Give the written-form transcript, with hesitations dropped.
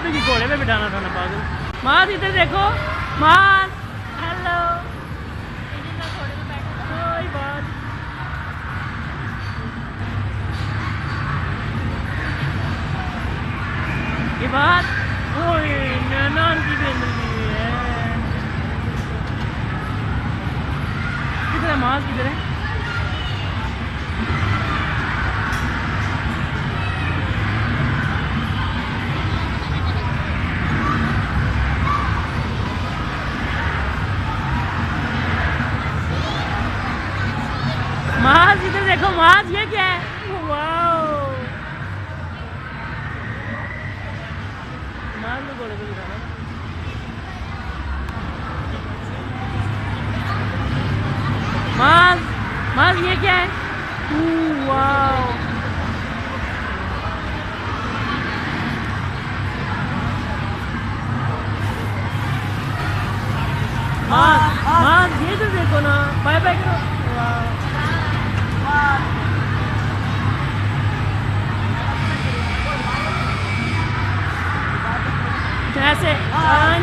पे की घोड़े पे बिठाना था ना पागल। माँ इधर देखो, माँ हेलो। कोई बात ये बात ओए नान की बेंदल भी है। किधर है माँ, किधर है? माज इधर देखो, माज ये क्या है? वाओ माज को घोड़े पे बिठाना। माज माज ये क्या है? वाओ माज माज ये तो देखो ना, बाय बाय करो। वाओ कैसे? हाँ